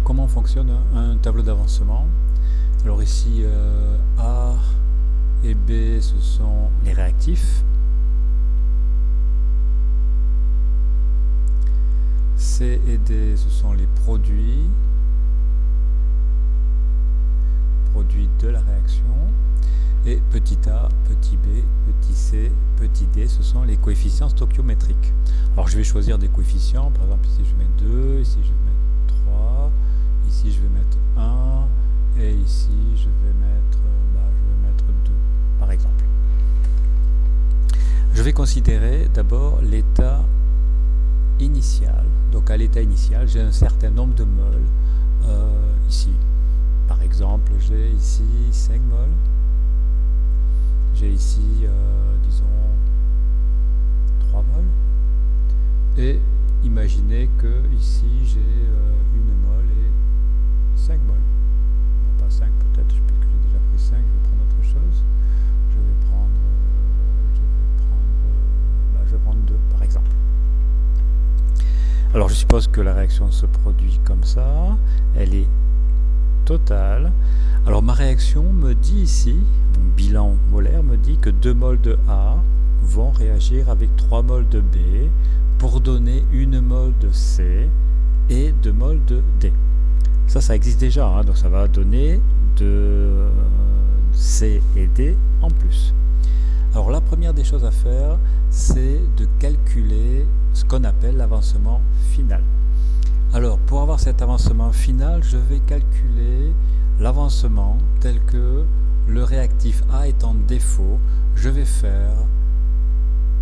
comment fonctionne un tableau d'avancement. Alors ici, A et B, ce sont les réactifs. C et D, ce sont les produits de la réaction. Et petit a, petit b, petit c, petit d, ce sont les coefficients stoichiométriques. Alors je vais choisir des coefficients, par exemple ici je vais mettre 2, ici je vais mettre 3, ici je vais mettre 1, et ici je vais mettre 2, par exemple. Je vais considérer d'abord l'état initial. Donc à l'état initial, j'ai un certain nombre de moles ici. Par exemple, j'ai ici 5 moles. J'ai ici, disons, 3 moles. Et imaginez que ici, j'ai 1 mole et 5 moles. Non, pas 5 peut-être, puisque j'ai déjà pris 5, je vais prendre autre chose. Je vais prendre 2, par exemple. Alors je suppose que la réaction se produit comme ça, elle est totale. Alors ma réaction me dit ici, mon bilan molaire me dit que 2 moles de A vont réagir avec 3 moles de B pour donner 1 mole de C et 2 moles de D. Ça existe déjà, hein, donc ça va donner de C et D en plus. Alors la première des choses à faire, c'est de calculer ce qu'on appelle l'avancement final. Alors pour avoir cet avancement final, je vais calculer l'avancement tel que le réactif A est en défaut. Je vais faire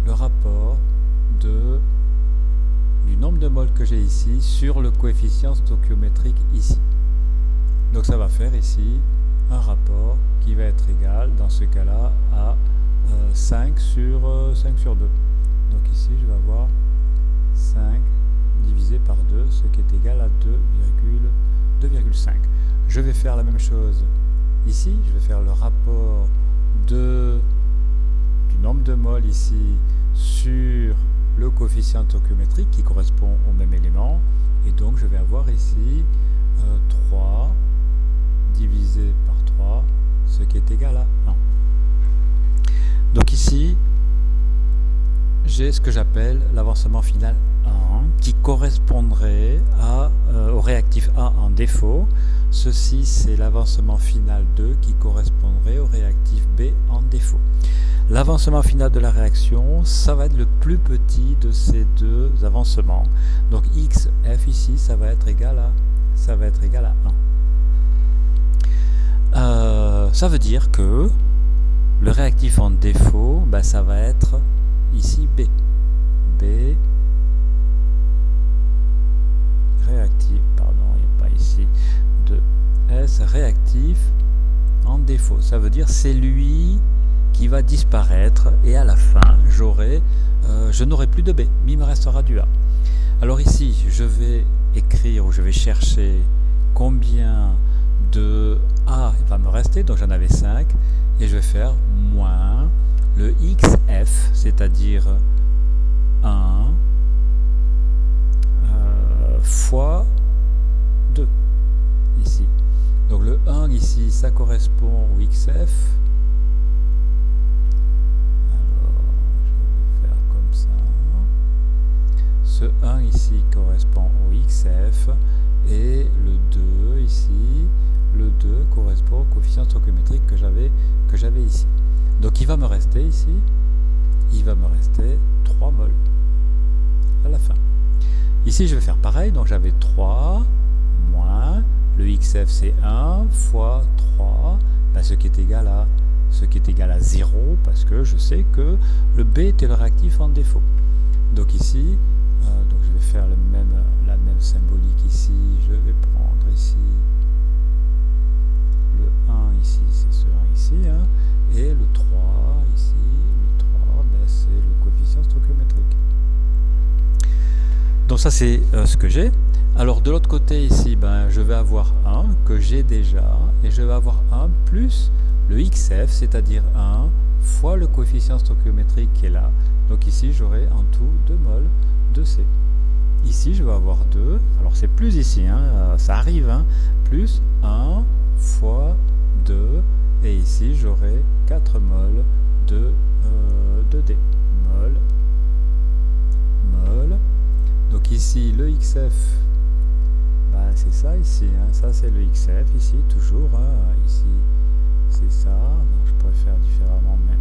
le rapport du nombre de moles que j'ai ici sur le coefficient stoichiométrique ici. Donc ça va faire ici un rapport qui va être égal dans ce cas-là à 5 sur 2. Donc ici je vais avoir 5 divisé par 2, ce qui est égal à 2,5. Je vais faire la même chose ici, je vais faire le rapport du nombre de moles ici sur le coefficient stoichiométrique qui correspond au même élément, et donc je vais avoir ici 3 divisé par 3, ce qui est égal à 1. Donc ici, j'ai ce que j'appelle l'avancement final 1 qui correspondrait au réactif A en défaut. Ceci, c'est l'avancement final 2 qui correspondrait au réactif B en défaut. L'avancement final de la réaction, ça va être le plus petit de ces deux avancements. Donc XF ici, ça va être égal à 1. Ça veut dire que le réactif en défaut, ça va être ici B. B réactif, pardon, il n'y a pas ici de S, réactif en défaut. Ça veut dire c'est lui qui va disparaître et à la fin, je n'aurai plus de B, mais il me restera du A. Alors ici, je vais écrire ou je vais chercher combien de A va me rester, donc j'en avais 5, et je vais faire moins le XF, c'est-à-dire 1 fois 2 ici. Donc le 1 ici, ça correspond au XF. Alors, je vais faire comme ça. Ce 1 ici correspond au XF et le 2 ici, le 2 correspond au coefficient stoichiométrique que j'avais ici. Donc il va me rester ici, 3 moles à la fin. Ici je vais faire pareil, donc j'avais 3 moins, le XF c'est 1 fois 3, ce qui est égal à 0, parce que je sais que le B était le réactif en défaut. Donc ici, donc je vais faire la même symbolique ici, je vais prendre ici le 1 ici, c'est ce 1 ici, hein, et le 3 ici, le 3, c'est le coefficient stoichiométrique. Donc ça c'est ce que j'ai. Alors de l'autre côté ici, je vais avoir 1 que j'ai déjà, et je vais avoir 1 plus le XF, c'est-à-dire 1 fois le coefficient stoichiométrique qui est là. Donc ici j'aurai en tout 2 moles de C. ici je vais avoir 2, alors c'est plus ici, hein, ça arrive, hein, plus 1 fois 2, et ici j'aurai 4 mol de D. Mol. Donc ici le XF, bah, c'est ça ici, hein, ça c'est le XF ici, toujours, hein, ici c'est ça, non, je pourrais faire différemment, mais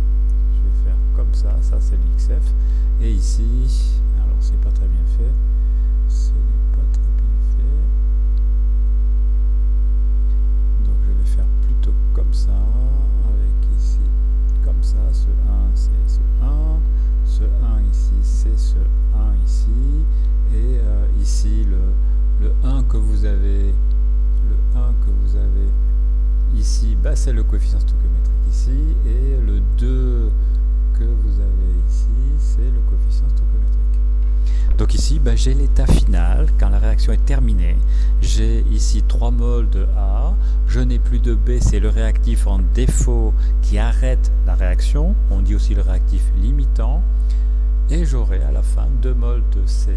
je vais faire comme ça c'est le XF, et ici, alors c'est pas très bien fait, ce n'est pas très bien fait, donc je vais faire plutôt comme ça, avec ici, comme ça, ce 1 c'est ce 1, ce 1 ici c'est ce 1 ici, et ici le 1 que vous avez, ici, bah, c'est le coefficient stoichiométrique ici, et le 2 que vous avez ici, c'est le coefficient stoichiométrique. Donc ici, bah, j'ai l'état final, quand la réaction est terminée. J'ai ici 3 mol de A, je n'ai plus de B, c'est le réactif en défaut qui arrête la réaction, on dit aussi le réactif limitant, et j'aurai à la fin 2 mol de C,